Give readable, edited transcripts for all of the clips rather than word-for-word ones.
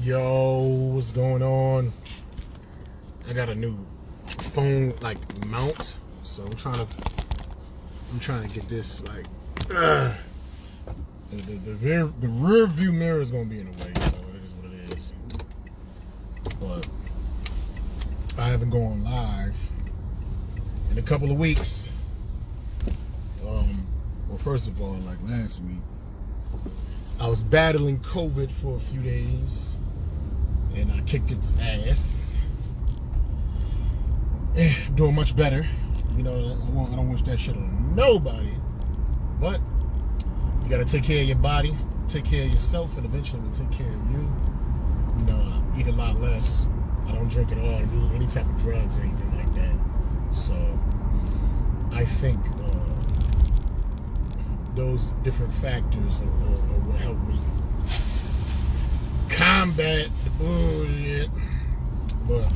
Yo, what's going on? I got a new phone mount, so I'm trying to get this the rear view mirror is gonna be in the way, so it is what it is. But I haven't gone live in a couple of weeks. Well, first of all, last week, I was battling COVID for a few days, and I kicked its ass. Doing much better. I don't wish that shit on nobody. But you gotta take care of your body, take care of yourself, and eventually we'll take care of you. I eat a lot less. I don't drink at all. I don't do any type of drugs or anything like that. So I think those different factors will help me combat the bullshit. But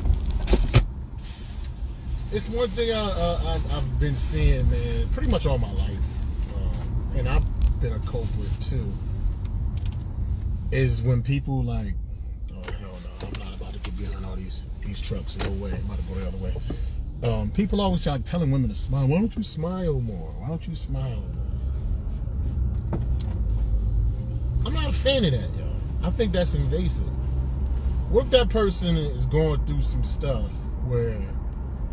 it's one thing I've been seeing, man, pretty much all my life, and I've been a culprit too, is when people oh hell no, I'm not about to get behind all these trucks. No way, I'm about to go the other way. People always telling women to smile. Why don't you smile more? Why don't you smile more? I'm not a fan of that, yo. I think that's invasive. What if that person is going through some stuff where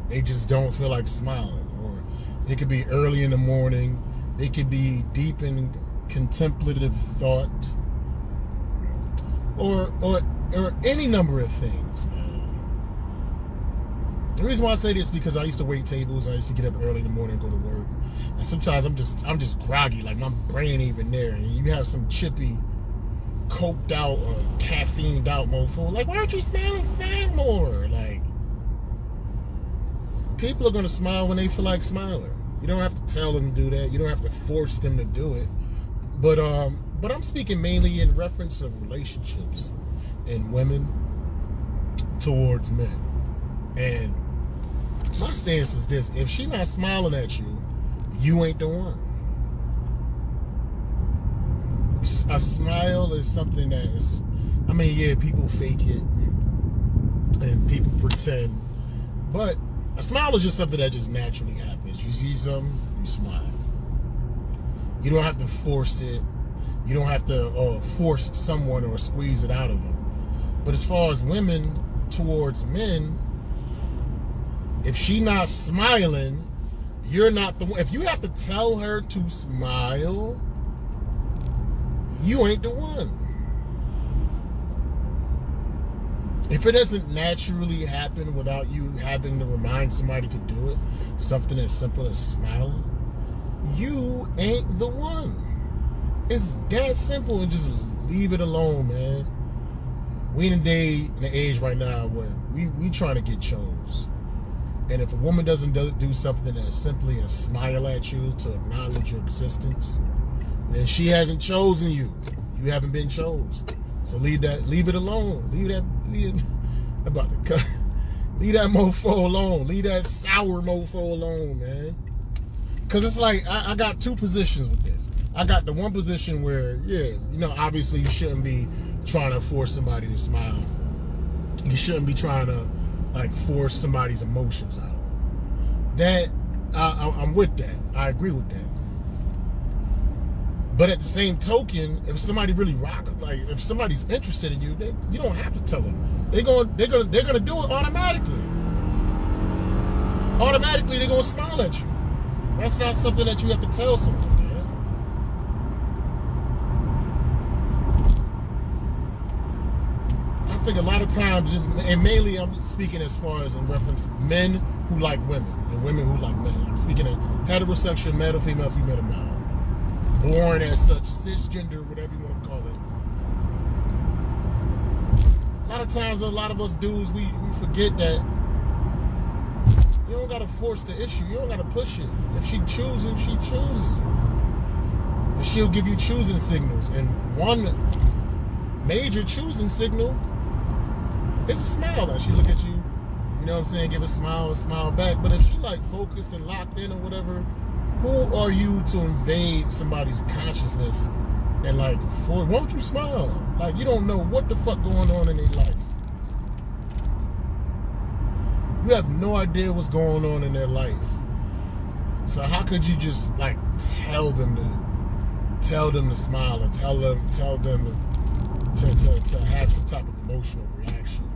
they just don't feel like smiling? Or it could be early in the morning. They could be deep in contemplative thought. Or any number of things, man. The reason why I say this is because I used to wait tables. I used to get up early in the morning and go to work. And sometimes I'm just groggy, like my brain ain't even there. And you have some chippy, coked out or caffeined out mofo. Like, why aren't you smiling? Smile more. People are gonna smile when they feel like smiling. You don't have to tell them to do that. You don't have to force them to do it. But I'm speaking mainly in reference of relationships and women towards men. And my stance is this: if she not smiling at you, you ain't the one. A smile is something that is, people fake it and people pretend, but a smile is just something that just naturally happens. You see something, you smile. You don't have to force it. You don't have to force someone or squeeze it out of them. But as far as women towards men, if she not smiling, you're not the one. If you have to tell her to smile, you ain't the one. If it doesn't naturally happen without you having to remind somebody to do it, something as simple as smiling, you ain't the one. It's that simple, and just leave it alone, man. We in the age right now where we trying to get chose. And if a woman doesn't do something as simply as smile at you to acknowledge your existence, then she hasn't chosen you. You haven't been chosen. So leave it alone. Leave that mofo alone. Leave that sour mofo alone, man. Cause it's like, I got two positions with this. I got the one position where, obviously you shouldn't be trying to force somebody to smile. You shouldn't be trying to force somebody's emotions out. That I'm with that. I agree with that. But at the same token, if somebody really if somebody's interested in you, you don't have to tell them. They're gonna do it automatically. Automatically, they're gonna smile at you. That's not something that you have to tell someone, man. I think a lot of times, and mainly I'm speaking as far as in reference men who like women and women who like men. I'm speaking of heterosexual, male, female, female, male. Born as such, cisgender, whatever you want to call it. A lot of times, a lot of us dudes, we forget that you don't gotta force the issue. You don't gotta push it. If she chooses, she chooses you. And she'll give you choosing signals. And one major choosing signal is a smile. That she look at you know what I'm saying, give a smile back. But if she focused and locked in or whatever, who are you to invade somebody's consciousness and like, won't you smile? Like, you don't know what the fuck going on in their life. You have no idea what's going on in their life. So how could you just like tell them to smile or tell them to have some type of emotional reaction?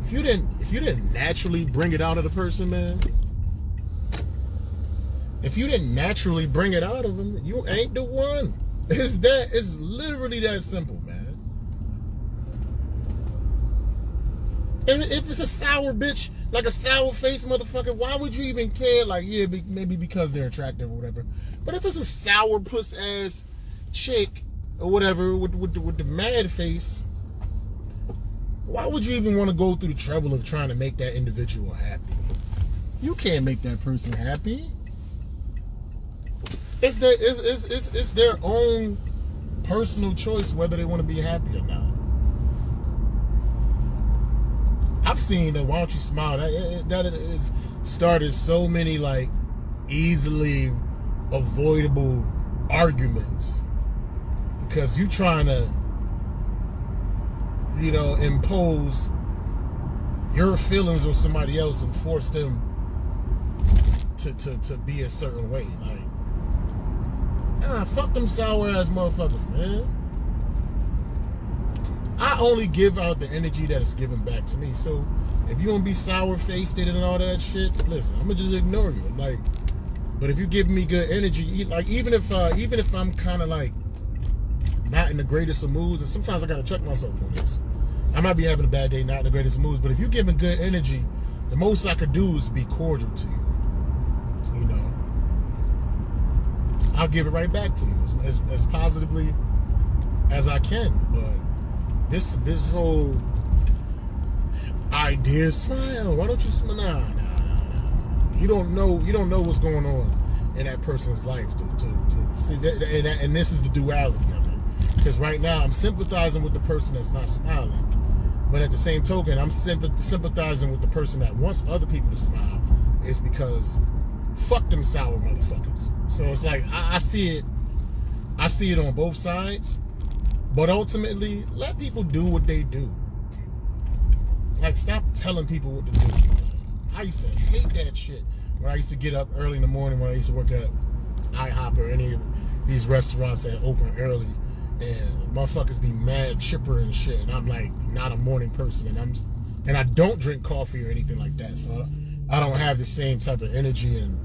If you didn't naturally bring it out of the person, man. If you didn't naturally bring it out of them, you ain't the one. It's literally that simple, man. And if it's a sour bitch, like a sour face motherfucker, why would you even care? Like, yeah, maybe because they're attractive or whatever. But if it's a sour puss ass chick or whatever with the mad face, why would you even want to go through the trouble of trying to make that individual happy? You can't make that person happy. It's their own personal choice whether they want to be happy or not. I've seen that. Why don't you smile? That has started so many like easily avoidable arguments because you trying to, impose your feelings on somebody else and force them to be a certain way. Like, fuck them sour ass motherfuckers, man. I only give out the energy that is given back to me. So if you want to be sour faced and all that shit, listen, I'm gonna just ignore you. Like, but if you give me good energy, like even if I'm kind of like not in the greatest of moods, and sometimes I gotta check myself on this. I might be having a bad day, not in the greatest of moods, but if you give me good energy, the most I could do is be cordial to you. I'll give it right back to you as positively as I can. But this whole idea, smile. Why don't you smile? Nah. You don't know what's going on in that person's life to see that, and this is the duality of it. Because right now I'm sympathizing with the person that's not smiling, but at the same token, I'm sympathizing with the person that wants other people to smile. It's because fuck them sour motherfuckers. So it's like I see it on both sides. But ultimately, let people do what they do. Like, stop telling people what to do. I used to hate that shit when I used to get up early in the morning when I used to work at IHOP or any of these restaurants that open early, and motherfuckers be mad chipper and shit, and I'm like not a morning person, and I don't drink coffee or anything like that, so I don't have the same type of energy and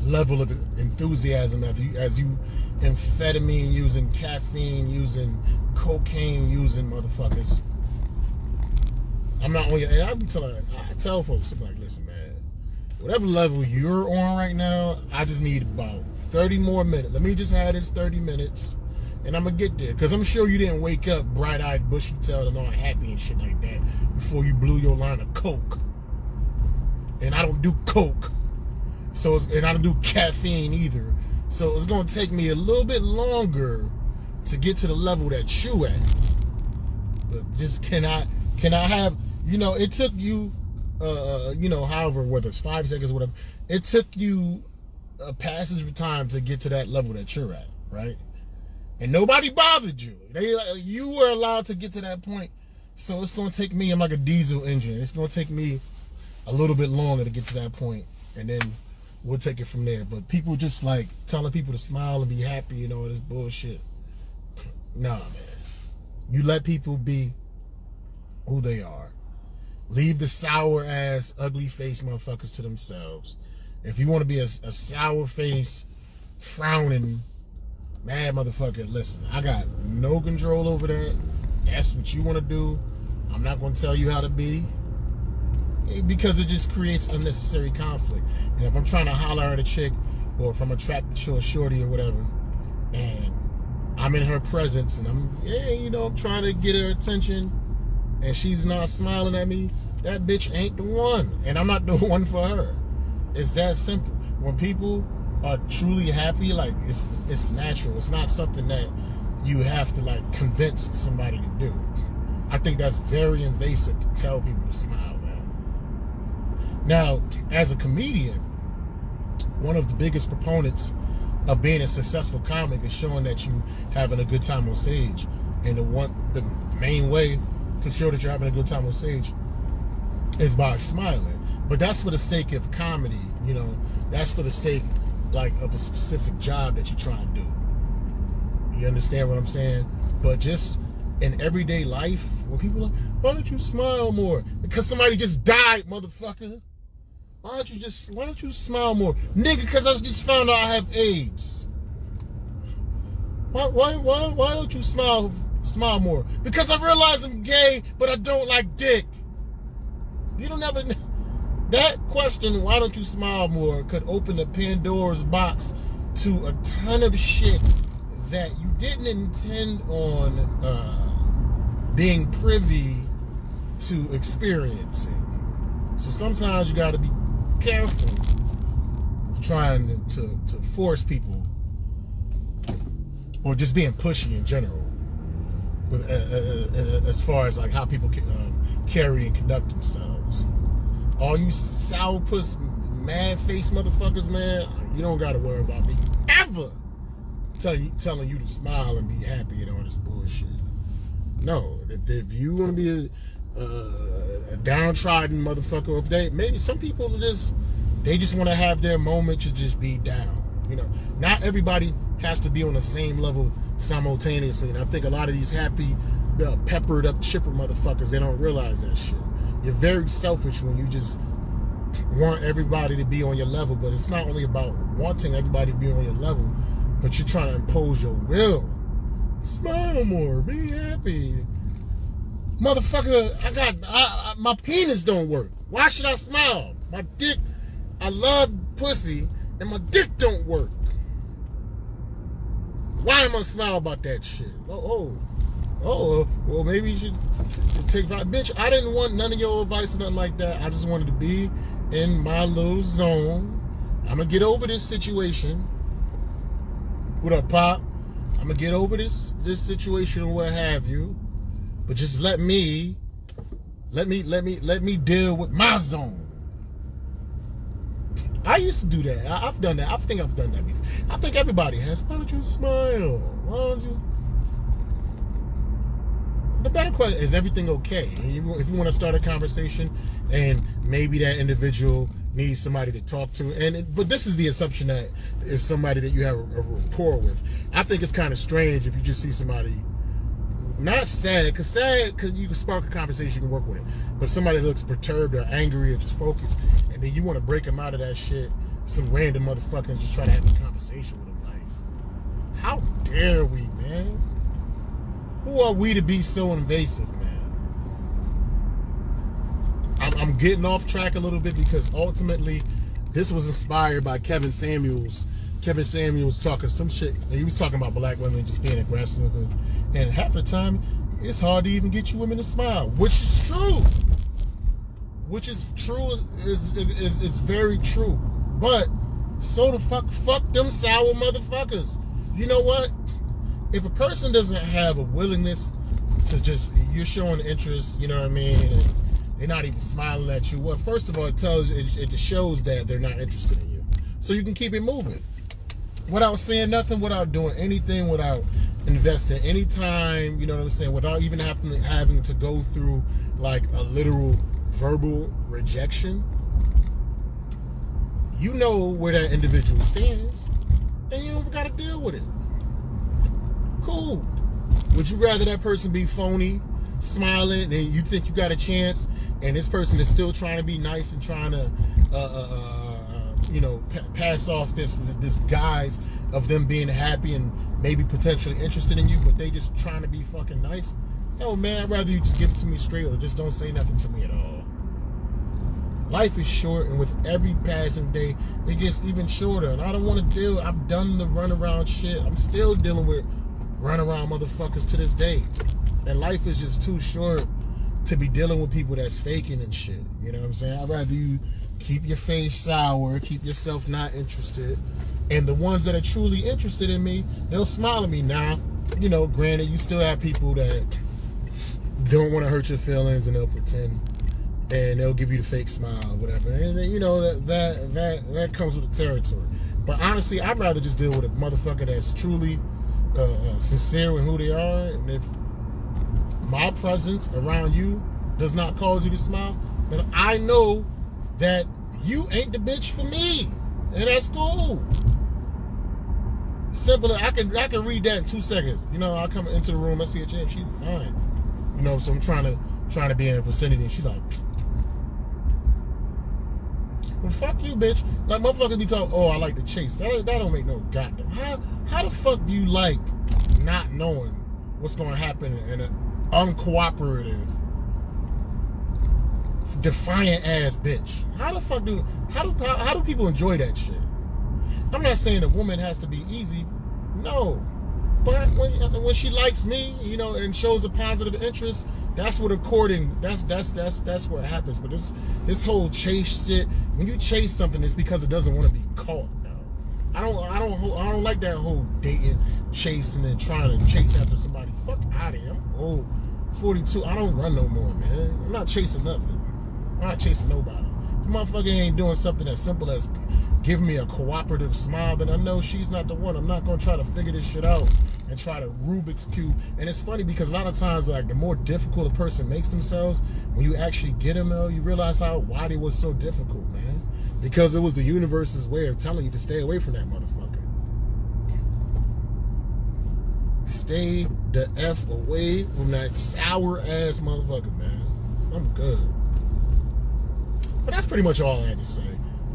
level of enthusiasm as you amphetamine using, caffeine using, cocaine using motherfuckers. I'm not only, and I tell folks, I'm like, listen, man, whatever level you're on right now, I just need about 30 more minutes. Let me just have this 30 minutes, and I'm gonna get there. Because I'm sure you didn't wake up bright-eyed, bushy-tailed, and all happy and shit like that before you blew your line of coke. And I don't do coke, and I don't do caffeine either. So it's gonna take me a little bit longer to get to the level that you at. But just can I have, it took you, however, whether it's 5 seconds or whatever, it took you a passage of time to get to that level that you're at, right? And nobody bothered you. You were allowed to get to that point. So it's gonna take me, I'm like a diesel engine. It's gonna take me a little bit longer to get to that point, and then we'll take it from there. But people just like telling people to smile and be happy and all this bullshit. Nah, man. You let people be who they are. Leave the sour ass, ugly face motherfuckers to themselves. If you want to be a sour face, frowning, mad motherfucker, listen, I got no control over that. That's what you want to do. I'm not going to tell you how to be, because it just creates unnecessary conflict. And if I'm trying to holler at a chick, or if I'm attracted to a shorty or whatever, and I'm in her presence and I'm trying to get her attention, and she's not smiling at me, that bitch ain't the one, and I'm not the one for her. It's that simple. When people are truly happy, like, it's natural. It's not something that you have to like convince somebody to do. I think that's very invasive to tell people to smile, man. Now, as a comedian, one of the biggest proponents of being a successful comic is showing that you having a good time on stage. And the main way to show that you're having a good time on stage is by smiling. But that's for the sake of comedy, you know. That's for the sake, like, of a specific job that you're trying to do. You understand what I'm saying? But just in everyday life, when people are like, why don't you smile more? Because somebody just died, motherfucker. Why don't you smile more? Nigga, because I just found out I have AIDS. Why don't you smile more? Because I realize I'm gay, but I don't like dick. You don't ever... That question, why don't you smile more, could open a Pandora's box to a ton of shit that you didn't intend on being privy to experiencing. So sometimes you got to be careful of trying to force people, or just being pushy in general, with as far as like how people carry and conduct themselves. All you sour puss, mad face motherfuckers, man, you don't gotta worry about me ever telling you to smile and be happy and all this bullshit. No, if you want to be a downtrodden motherfucker, maybe some people just want to have their moment to just be down. You know, not everybody has to be on the same level simultaneously. And I think a lot of these happy, peppered up, chipper motherfuckers, they don't realize that shit. You're very selfish when you just want everybody to be on your level. But it's not only about wanting everybody to be on your level, but you're trying to impose your will. Smile more, be happy. Motherfucker, my penis don't work. Why should I smile? My dick, I love pussy, and my dick don't work. Why am I smile about that shit? Well, maybe you should take advice. Bitch, I didn't want none of your advice or nothing like that. I just wanted to be in my little zone. I'm going to get over this situation. What up, Pop? I'm going to get over this situation or what have you. But just let me deal with my zone. I used to do that. I've done that. I think I've done that before. I think everybody has. Why don't you smile? Why don't you? The better question is, everything okay? If you want to start a conversation and maybe that individual needs somebody to talk to, but this is the assumption that is somebody that you have a rapport with. I think it's kind of strange if you just see somebody not sad, because you can spark a conversation, you can work with it, but somebody that looks perturbed or angry or just focused, and then you want to break them out of that shit, some random motherfucker, and just try to have a conversation with them. Like, how dare we, man? Who are we to be so invasive, man? I'm getting off track a little bit because ultimately this was inspired by Kevin Samuels. Kevin Samuels talking some shit. He was talking about black women just being aggressive, and half the time it's hard to even get you women to smile, which is true. Which is true, is very true. But so the fuck them sour motherfuckers. You know what? If a person doesn't have a willingness to just, you're showing interest, you know what I mean, and they're not even smiling at you, well, first of all, it shows that they're not interested in you. So you can keep it moving. Without saying nothing, without doing anything, without investing any time, you know what I'm saying, without even having to go through like a literal verbal rejection. You know where that individual stands, and you don't got to deal with it. Cool. Would you rather that person be phony, smiling, and you think you got a chance, and this person is still trying to be nice and trying to, pass off this guise of them being happy and maybe potentially interested in you, but they just trying to be fucking nice? No, man, I'd rather you just give it to me straight or just don't say nothing to me at all. Life is short, and with every passing day, it gets even shorter, and I don't want to deal. I've done the runaround shit. I'm still dealing with runaround motherfuckers to this day. And life is just too short to be dealing with people that's faking and shit. You know what I'm saying? I'd rather you keep your face sour, keep yourself not interested. And the ones that are truly interested in me, they'll smile at me. Now, you know, granted, you still have people that don't want to hurt your feelings, and they'll pretend and they'll give you the fake smile or whatever. And you know that comes with the territory. But honestly, I'd rather just deal with a motherfucker that's truly sincere in who they are. And if my presence around you does not cause you to smile, then I know that you ain't the bitch for me, and that's cool. Simple. I can read that in 2 seconds. You know, I come into the room, I see a chick, she's fine. You know, so I'm trying to be in the vicinity, and she like, well, fuck you, bitch. Like, motherfuckers be talking, oh, I like to chase. That don't make no goddamn. How the fuck do you like not knowing what's going to happen in an uncooperative, defiant ass bitch? How do people enjoy that shit? I'm not saying a woman has to be easy, no. But when she likes me, you know, and shows a positive interest, that's what courting. That's what happens. But this whole chase shit, when you chase something, it's because it doesn't want to be caught. No, I don't like that whole dating, chasing, and trying to chase after somebody. Fuck out of here. I'm old, 42. I don't run no more, man. I'm not chasing nothing. I'm not chasing nobody. If the motherfucker ain't doing something as simple as giving me a cooperative smile, then I know she's not the one. I'm not gonna try to figure this shit out and try to Rubik's Cube. And it's funny because a lot of times, like, the more difficult a person makes themselves, when you actually get them, though, you realize why they was so difficult, man. Because it was the universe's way of telling you to stay away from that motherfucker. Stay the F away from that sour ass motherfucker, man. I'm good. But that's pretty much all I had to say.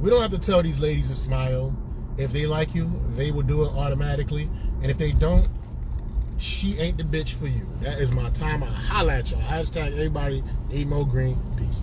We don't have to tell these ladies to smile. If they like you, they will do it automatically. And if they don't, she ain't the bitch for you. That is my time. I'll holla at y'all. Hashtag everybody need more green. Peace.